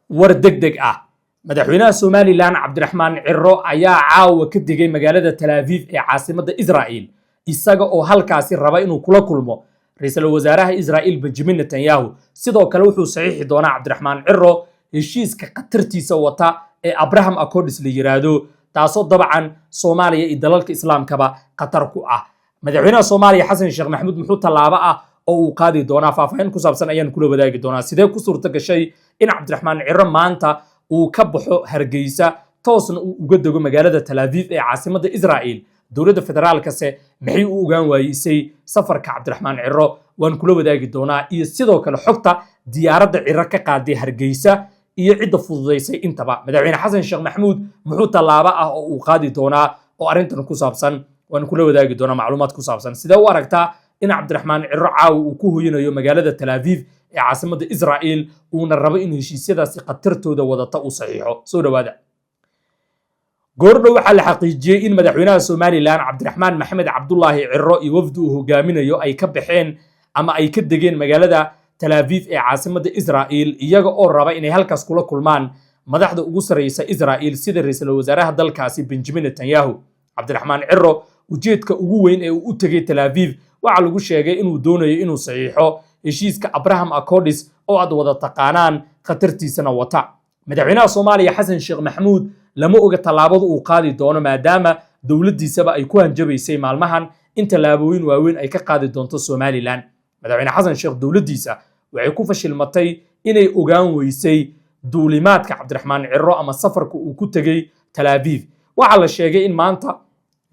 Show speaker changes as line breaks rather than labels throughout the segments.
war degdeg ah madaxweynaha Somaliland Cabdiraxmaan Cirro ayaa caawa ka digay magaalada Tel Aviv ee caasimadda Israa'iil isaga oo halkaasi raba inuu kula kulmo ra'iisul wasaaraha Israa'iil Benjamin Netanyahu sidoo kale wuxuu saxiixi doonaa Cabdiraxmaan Cirro heshiiska qatartiisa wata ee Abraham Accords la yiraahdo taasoo dabcan Soomaaliya iyo dalalka Islaamkaba qatar ku ah madaxweynaha Soomaaliya Xasan Sheekh Maxamuud muxuu talaabo ah oo uu qaadi doonaa faahfaahin ku saabsan ayaan kula wadaagi doonaa sidee ku suurta gashay in Cabdiraxmaan Cirro maanta uu ka baxo Hargeysa toosna uu uga dago magaalada Tel Aviv ee caasimadda Israa'iil dowladda federaalka maxay u ogaan waayisay safarka Cabdiraxmaan Cirro waan kula wadaagi doonaa iyo sidoo kale xogta diyaaradda Cirro ka qaaday Hargeysa iyo cidda fududeysay intaba madaxweyne Xasan Sheekh Maxamuud muxuu talaabo ah oo uu qaadi doonaa oo arintan ku saabsan waan kula wadaagi doonaa macluumaad ku saabsan sidee u aragtaa in Cabdiraxmaan Cirro caawa uu ku hoyinayo magaalada Tel Aviv ee caasimadda Israa'iil uuna rabo in heshiisyadaasi qatartooda wadata uu saxiixo soo dhawaada goordhow waxaa la xaqiijiyay in madaxweynaha Somaliland Cabdiraxmaan Maxamed Cabdullaahi Cirro iyo wafdi uu hogaaminayo ay ka baxeen ama ay ka degeen magaalada Tel Aviv ee caasimadda Israa'iil iyaga oo raba inay halkaas kula kulmaan madaxda ugu sareysa Israa'iil sida ra'iisul wasaaraha dalkaasi Benjamin Netanyahu Cabdiraxmaan Cirro ujeedka ugu weyn ee uu u tagay Tel Aviv waxa lagu sheegay inuu doonayo inuu saxiixo heshiiska Abraham Accords oo aad wada taqaanaan qatartiisana wata madaxweynaha Soomaaliya Xasan Sheekh Maxamuud lama oga talaabada uu qaadi doono maadaama dawladdiisaba ay ku hanjabaysay maalmahan in talaabooyin waaweyn ay ka qaadi doonto Somaliland madaxweyne Xasan Sheekh dawladdiisa waxay ku fashilmatay inay ogaan weysay duulimaadka Cabdiraxmaan Cirro ama safarka uu ku tagay Tel Aviv waxa la sheegay in maanta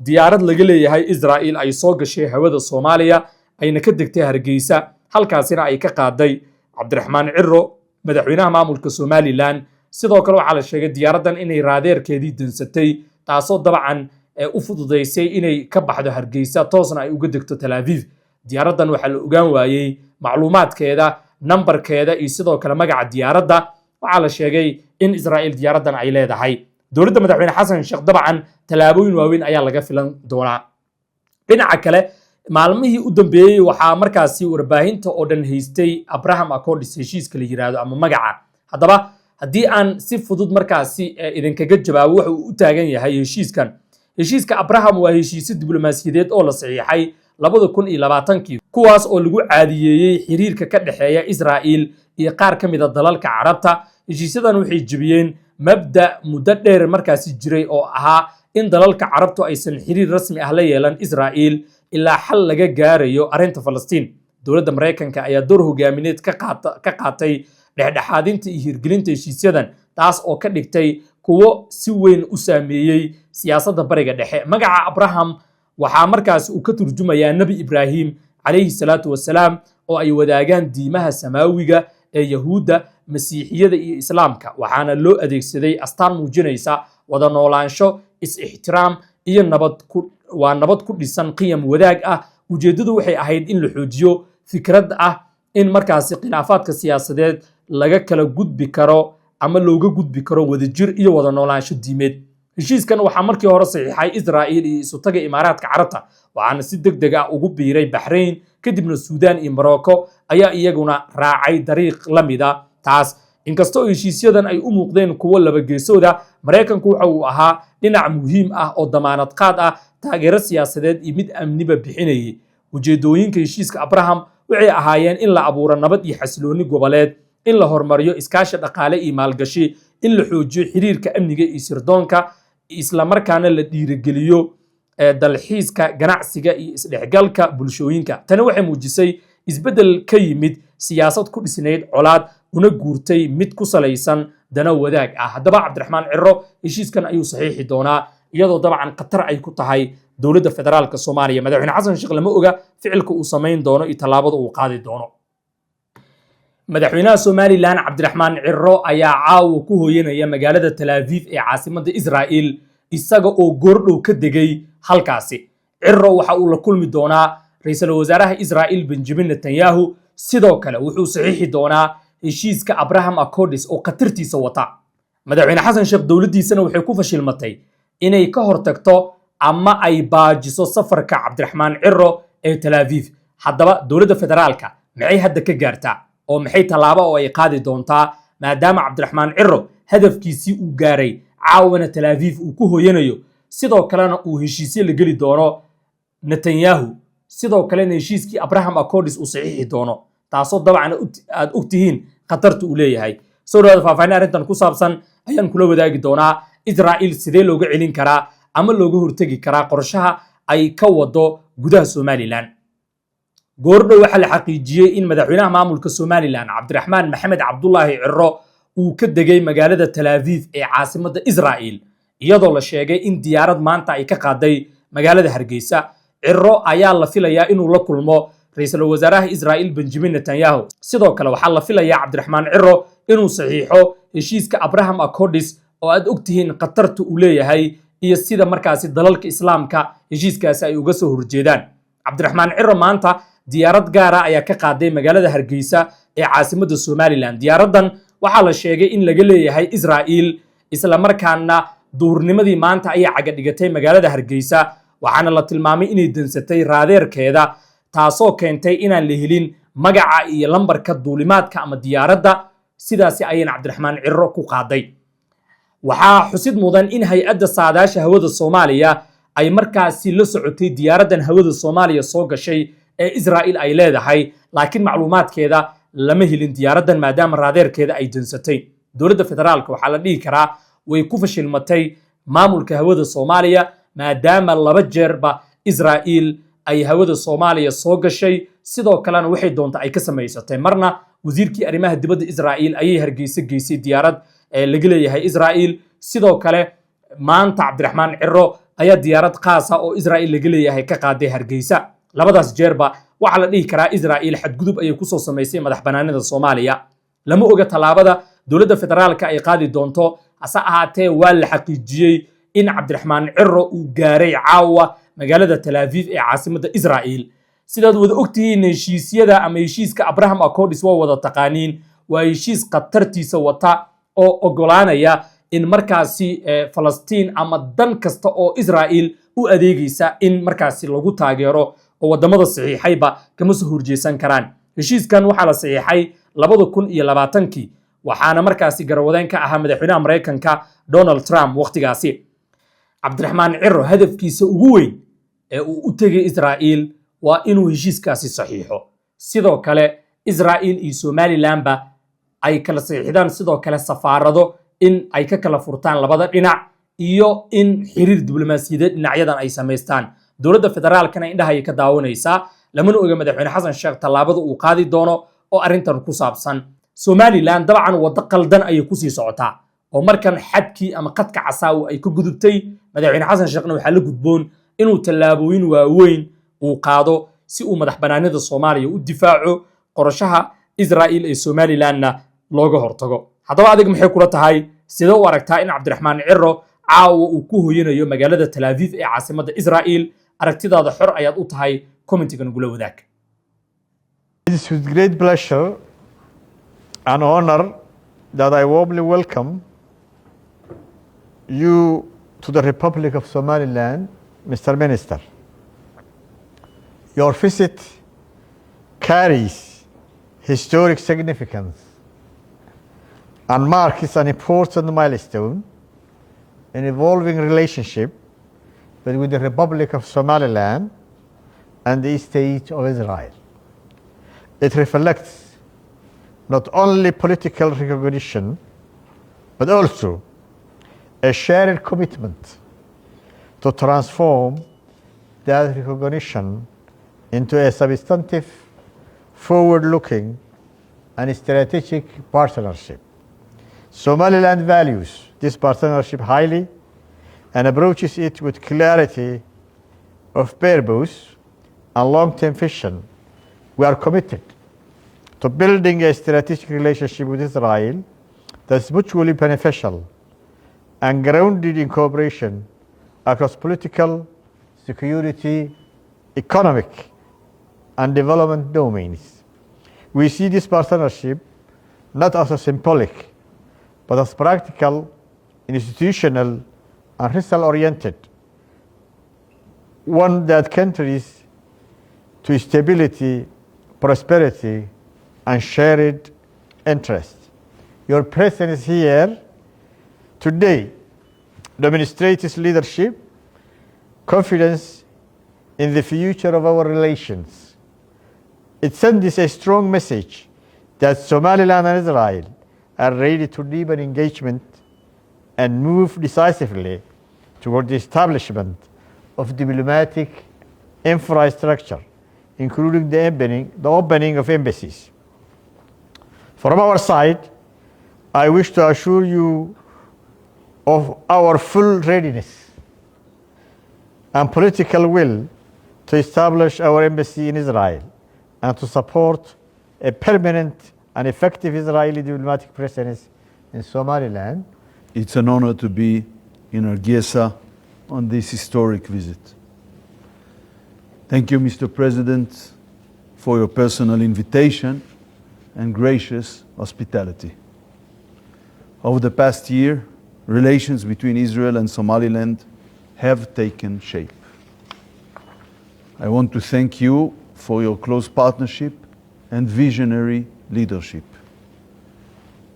diyaarad laga leeyahay Israa'iil ay soo gashay hawada Soomaaliya ayna ka degtay Hargeysa halkaasina ay ka qaaday Cabdiraxmaan Cirro madaxweynaha maamulka Somaliland sidoo kale waxa la sheegay diyaaraddan inay raadeerkeedii dansatay taasoo dabcan u fududeysay inay ka baxdo Hargeysa toosna ay uga degto Tel Aviv diyaaraddan waxa la ogaan waayay macluumaadkeeda nambarkeeda iyo sidoo kale magaca diyaaradda waxa la sheegay in Israa'iil diyaaraddan ay leedahay dowladda madaxweyne Xasan Sheekh dabcan talaabooyin waaweyn ayaa laga filan doonaa dhinaca kale maalmihii u dambeeyay waxaa markaasi warbaahinta oo dhan haystay Abraham Accords heshiiska la yiraahdo ama magaca haddaba haddii aan si fudud markaasi idinkaga jawaabo waxa uu u taagan yahay heshiiska Abraham waa heshiis diblomaasiyadeed oo la saxiixay 2020 kuwaas oo lagu caadiyeeyay xiriirka ka dhaxeeya Israa'iil iyo qaar ka mid ah dalalka Carabta heshiisyadan waxay jibiyeen mabda muddo dheer markaasi jiray oo ahaa in dalalka Carabtu aysan xiriir rasmi ah la yeelan Israa'iil ilaa xal laga gaarayo arinta Falastiin dowladda Mareykanka ayaa door hogaamineed ka qaatay dhexdhexaadinta iyo hirgelinta heshiisyadan taas oo ka dhigtay kuwo si weyn u saameeyay siyaasadda bariga dhexe magaca Abraham waxaa markaas uu ka turjumayaa Nabi Ibrahim calayhi salaatu wasalaam oo ay wadaagaan diimaha samaawiga ee Yahuudda Masiixiyada iyo Islaamka waxaana loo adeegsaday astaan muujinaysa wada noolaansho is-ixtiraam iyo nabad ku dhisan qiyam wadaag ah ujeedadu waxay ahayd in la xoojiyo fikrad ah in markaasi khilaafaadka siyaasadeed laga kala gudbi karo ama looga gudbi karo wadajir iyo wada noolaansho diimeed heshiiskan waxaa markii hore saxiixay Israa'iil iyo isutaga Imaaraadka Carabta waxaana si degdeg ah ugu biiray Bahrain kadibna Suudaan iyo Morocco ayaa iyaguna raacay dariiq la mid ah taas inkastoo heshiisyadan ay u muuqdeen kuwo laba geesooda Mareykanku waxa uu ahaa dhinac muhiim ah oo damaanad qaad ah taageero siyaasadeed iyo mid amniba bixinayay ujeedooyinka heshiiska Abraham waxay ahaayeen in la abuuro nabad iyo xasilooni goboleed in la hormariyo iskaashi dhaqaale iyo maalgashi in la xoojiyo xiriirka amniga iyo sirdoonka isla markaana la dhiirigeliyo dalxiiska ganacsiga iyo isdhexgalka bulshooyinka tani waxay muujisay isbedel ka yimid siyaasad ku dhisnayd colaad una guurtay mid ku salaysan dana wadaag ah haddaba Cabdiraxmaan Cirro heshiiskan ayuu saxiixi doonaa iyadoo dabcan qatar ay ku tahay dowladda federaalka Soomaaliya madaxweyne Xasan Sheekh lama oga ficilka uu sameyn doono iyo talaabada uu qaadi doono madaxweynaha Somaliland Cabdiraxmaan Cirro ayaa caawa ku hooyanaya magaalada Tel Aviv ee caasimadda Israa'iil isaga oo goordhow ka degay halkaasi Cirro waxa uu la kulmi doonaa ra'iisul wasaaraha Israa'iil Benjamin Netanyahu sidoo kale wuxuu saxiixi doonaa heshiiska Abraham Accords oo qatartiisa wata madaxweyne Xasan Sheekh dawladdiisana waxay ku fashilmatay inay ka hortagto ama ay baajiso safarka Cabdiraxmaan Cirro ee Tel Aviv haddaba dowladda federaalka maxay hadda ka gaartaa oo maxay talaabo oo ay qaadi doontaa maadaama cabdiraxmaan cirro hadafkiisii uu gaaray caawana talaafiif uu ku hooyanayo sidoo kalena uu heshiisyo la geli doono netanyahu sidoo kalena heshiiskii abraham accords uu saxiixi doono taasoo dabcan aad ogtihiin khatarta uu leeyahay soo dhawaada faahfaahin arrintan ku saabsan ayaan kula wadaagi doonaa Israa'iil sidee looga celin karaa ama looga hortagi karaa qorshaha ay ka wado gudaha Somaliland goordhow waxa la xaqiijiyay in madaxweynaha maamulka Somaliland Cabdiraxmaan Maxamed Cabdullaahi Cirro uu ka degay magaalada Tel Aviv ee caasimadda Israa'iil iyadoo la sheegay in diyaarad maanta ay ka qaaday magaalada Hargeysa Cirro ayaa la filayaa inuu la kulmo ra'iisul wasaaraha Israa'iil Benjamin Netanyahu sidoo kale waxa la filayaa Cabdiraxmaan Cirro inuu saxiixo heshiiska Abraham Accords oo aad ogtihiin qatartu uu leeyahay iyo sida markaasi dalalka islaamka heshiiskaasi ay uga soo horjeedaan Cabdiraxmaan Cirro maanta diyaarad gaar ah ayaa ka qaaday magaalada Hargeysa ee caasimadda Somaliland diyaaradan waxaa la sheegay in laga leeyahay Israa'iil isla markaana duurnimadii maanta ay caga dhigatay magaalada Hargeysa waxaana la tilmaamay inay dansatay raadeerkeeda taasoo keentay inaan la helin magaca iyo lambarka duulimaadka ama diyaaradda sidaasi ayaan Cabdiraxmaan Cirro ku qaaday waxaa xusid mudan in hay'adda saadaasha hawada Soomaaliya ay markaasi la socotay diyaaradan hawada Soomaaliya soo gashay ee Israa'iil ay leedahay laakiin macluumaadkeeda lama helin diyaaradan maadaama raadeerkeeda ay dansatay dowladda federaalka waxaa la dhihi karaa way ku fashilmatay maamulka hawada Soomaaliya maadaama laba jeerba Israa'iil ay hawada Soomaaliya soo gashay sidoo kalena waxay doonta ay ka samaysatay marna wasiirkii arrimaha dibadda Israa'iil ayay Hargeysa geysay diyaarad laga leeyahay Israa'iil sidoo kale maanta Cabdiraxmaan Cirro ayaa diyaarad qaas ah oo Israa'iil laga leeyahay ka qaaday Hargeysa labadaas jeerba waxa la dhihi karaa Israa'iil xadgudub ay ku soo sameysay madaxbanaanida Soomaaliya lama oga talaabada dowladda federaalka ay qaadi doonto hase ahaatee waa la xaqiijiyay in Cabdiraxmaan Cirro uu gaaray caawa magaalada Tel Aviv ee caasimadda Israa'iil sidaad wada ogtihiin heshiisyada ama heshiiska Abraham Accords waa wada taqaaniin waa heshiis qatartiisa wata oo ogolaanaya in markaasi Falastiin ama dan kasta oo Israa'iil u adeegaysa in markaasi lagu taageero oo wadamada saxiixayba kama soo horjeesan karaan heshiiskan waxa la saxiixay 2020 waxaana markaasi garwadeen ka ahaa madaxweynaha Mareykanka Donald Trump waqtigaasi Cabdiraxmaan Cirro hadafkiisa ugu weyn ee uu u tagay Israa'iil waa inuu heshiiskaasi saxiixo sidoo kale Israa'iil iyo Somalilandba ay kala saxiixdaan sidoo kale safaarado in ay ka kala furtaan labada dhinac iyo in xiriir diblomaasiyadeed dhinacyadan ay sameystaan dowladda federaalkana indhaha ay ka daawanaysaa lamana oga madaxweyne Xasan Sheekh talaabada uu qaadi doono oo arrintan ku saabsan Somaliland dabcan wada qaldan ay ku sii socotaa oo markan xadkii ama qadka casaaw ay ku gudubtay madaxweyne Xasan Sheekhna waxa la gudboon inuu tallaabooyin waaweyn uu qaado si uu madaxbanaanida Soomaaliya u difaaco qorshaha Israa'iil ee Somalilandna looga hortago haddaba adig maxay kula tahay sida u aragtaa in Cabdiraxmaan Cirro caawa uu ku hooyanayo magaalada Tel Aviv ee caasimadda Israa'iil aragtidaada xor ayaad u tahay commentiga nagula wadaag
It is with great pleasure and honor that I warmly welcome you to the Republic of Somaliland, Mr. Minister. Your visit carries historic significance and marks an important milestone in evolving relationship between the Republic of Somaliland and the State of Israel. It reflects not only political recognition, but also a shared commitment to transform that recognition into a substantive, forward-looking and strategic partnership. Somaliland values this partnership highly and approaches it with clarity of purpose and long-term vision. We are committed to building a strategic relationship with Israel that is mutually beneficial and grounded in cooperation across political, security, economic, and development domains. We see this partnership not as a symbolic, but as practical, institutional, and result-oriented, one that contributes to stability, prosperity, and shared interest. Your presence here today demonstrates leadership, confidence in the future of our relations. It sends a strong message that Somaliland and Israel are ready to deepen engagement and move decisively toward the establishment of diplomatic infrastructure, including the opening of embassies. From our side, I wish to assure you of our full readiness and political will to establish our embassy in Israel and to support a permanent and effective Israeli diplomatic presence in Somaliland.
It's an honor to be in Hargeisa on this historic visit. Thank you, Mr. President, for your personal invitation and gracious hospitality. Over the past year, relations between Israel and Somaliland have taken shape. I want to thank you for your close partnership and visionary leadership.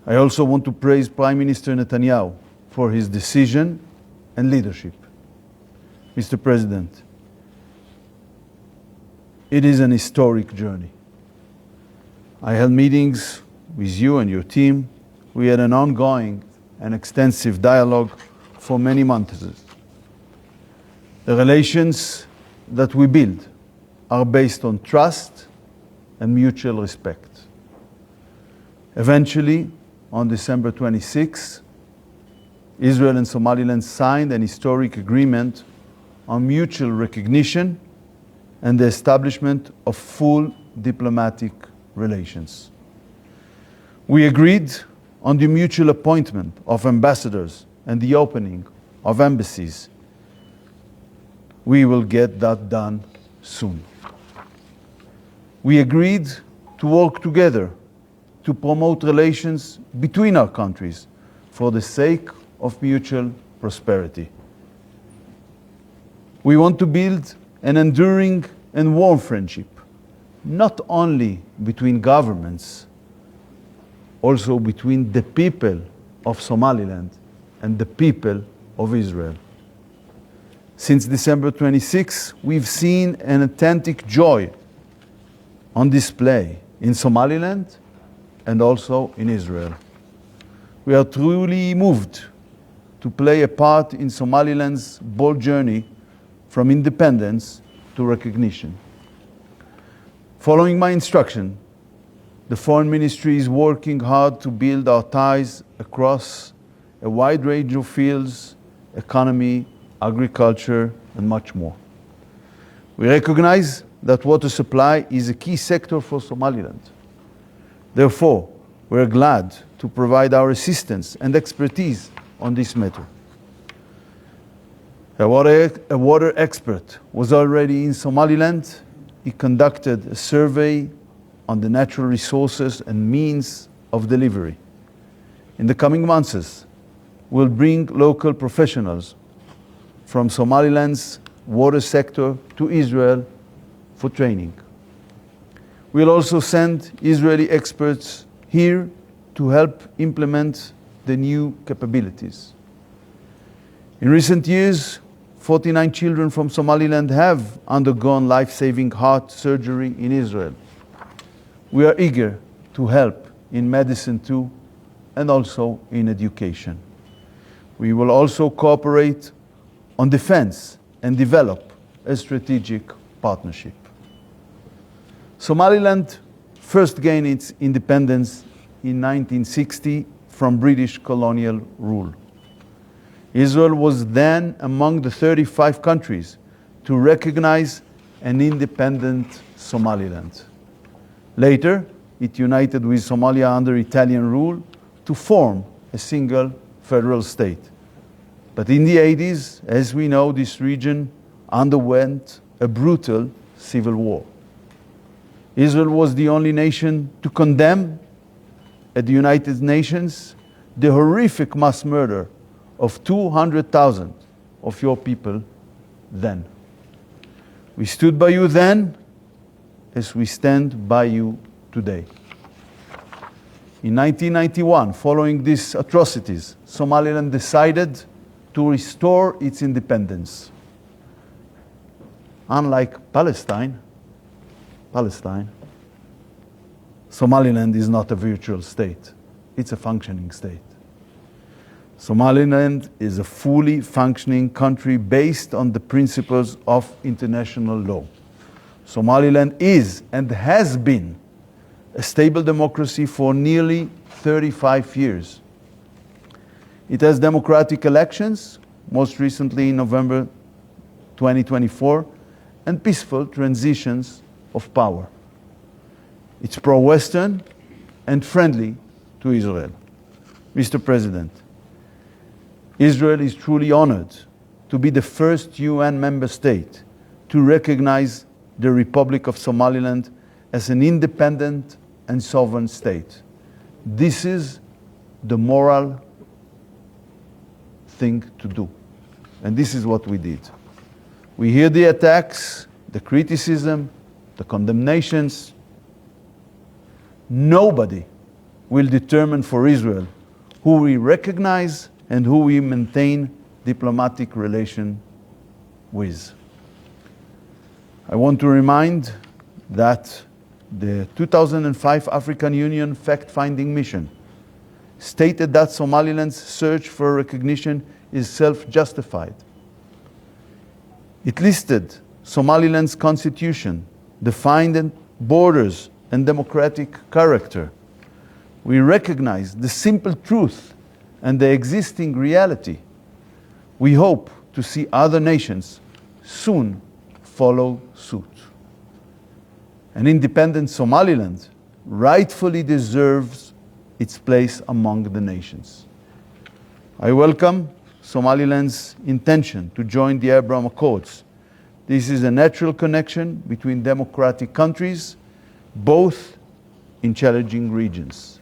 I also want to praise Prime Minister Netanyahu for his decision and leadership. Mr. President, it is an historic journey. I held meetings with you and your team. We had an ongoing and extensive dialogue for many months. The relations that we build are based on trust and mutual respect. Eventually, on December 26, Israel and Somaliland signed an historic agreement on mutual recognition and the establishment of full diplomatic relations. We agreed on the mutual appointment of ambassadors and the opening of embassies. We will get that done soon. We agreed to work together to promote relations between our countries for the sake of mutual prosperity. We want to build an enduring and warm friendship, not only between governments, also between the people of Somaliland and the people of Israel. Since December 26, we've seen an authentic joy on display in Somaliland and also in Israel. We are truly moved to play a part in Somaliland's bold journey from independence to recognition. Following my instruction, the Foreign Ministry is working hard to build our ties across a wide range of fields, economy, agriculture, and much more. We recognize that water supply is a key sector for Somaliland. Therefore, we're glad to provide our assistance and expertise on this matter. A water expert was already in Somaliland. He conducted a survey on the natural resources and means of delivery. In the coming months, we'll bring local professionals from Somaliland's water sector to Israel for training. We'll also send Israeli experts here to help implement the new capabilities. In recent years, 49 children from Somaliland have undergone life-saving heart surgery in Israel. We are eager to help in medicine too, and also in education. We will also cooperate on defense and develop a strategic partnership. Somaliland first gained its independence in 1960 from British colonial rule. Israel was then among the 35 countries to recognize an independent Somaliland. Later, it united with Somalia under Italian rule to form a single federal state. But in the 80s, as we know, this region underwent a brutal civil war. Israel was the only nation to condemn at the United Nations the horrific mass murder of 200,000 of your people then. We stood by you then as we stand by you today. In 1991, following these atrocities, Somaliland decided to restore its independence. Unlike Palestine, Somaliland is not a virtual state. It's a functioning state. Somaliland is a fully functioning country based on the principles of international law. Somaliland is and has been a stable democracy for nearly 35 years. It has democratic elections, most recently in November 2024, and peaceful transitions of power. It's pro-Western and friendly to Israel. Mr. President, Israel is truly honored to be the first UN member state to recognize the Republic of Somaliland as an independent and sovereign state. This is the moral thing to do. And this is what we did. We hear the attacks, the criticism, the condemnations. Nobody will determine for Israel who we recognize and who we maintain diplomatic relation with. I want to remind that the 2005 African Union fact-finding mission stated that Somaliland's search for recognition is self-justified. It listed Somaliland's constitution, defined borders and democratic character. We recognize the simple truth and the existing reality. We hope to see other nations soon follow suit. An independent Somaliland rightfully deserves its place among the nations. I welcome Somaliland's intention to join the Abraham Accords. This is a natural connection between democratic countries, both in challenging regions.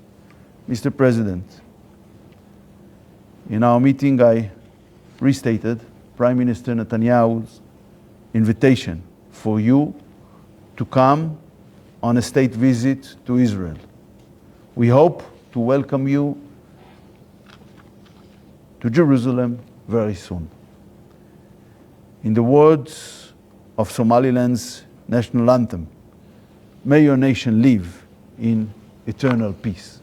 Mr. President, in our meeting, I restated Prime Minister Netanyahu's invitation for you to come on a state visit to Israel. We hope to welcome you to Jerusalem very soon. In the words of Somaliland's national anthem, may your nation live in eternal peace.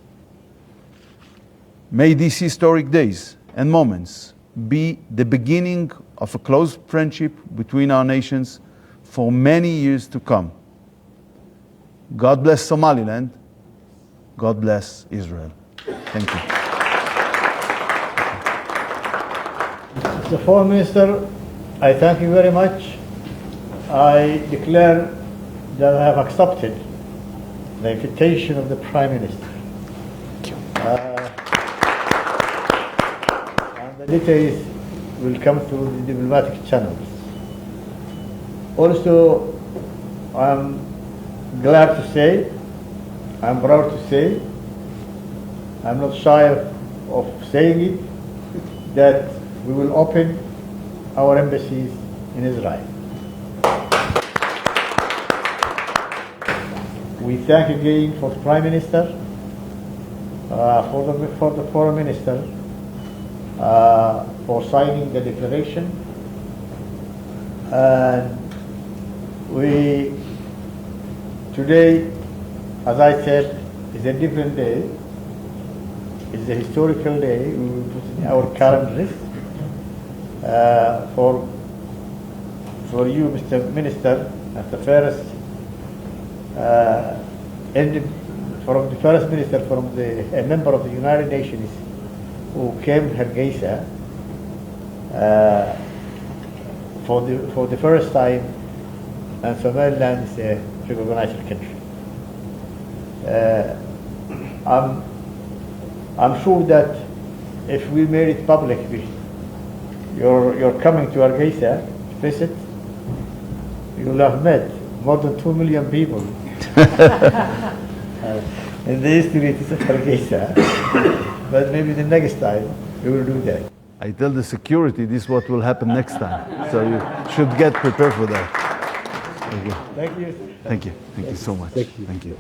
May these historic days and moments be the beginning of a close friendship between our nations for many years to come. God bless Somaliland. God bless Israel. Thank you.
Mr. Foreign Minister, I thank you very much. I declare that I have accepted the invitation of the Prime Minister. And the details will come through the diplomatic channels. Also, I'm glad to say, I'm proud to say, I'm not shy of saying it, that we will open our embassies in Israel. We thank again for the Prime Minister, for the Foreign Minister, for signing the declaration. And we, today, as I said, is a different day. It's a historical day. We will put in our calendars. For you, Mr. Minister, as the first, from the first minister from a member of the United Nations who came to Hargeisa for the first time, and Somaliland is a recognized country. I'm sure that if we made it public, you're coming to Hargeisa to visit, you will have met more than 2 million people in the history of Hargeisa. But maybe the next time we will do that.
I tell the security this is what will happen next time. So you should get prepared for that. Thank you.
Thank you.
Thank you. Thank you so much. Thank you.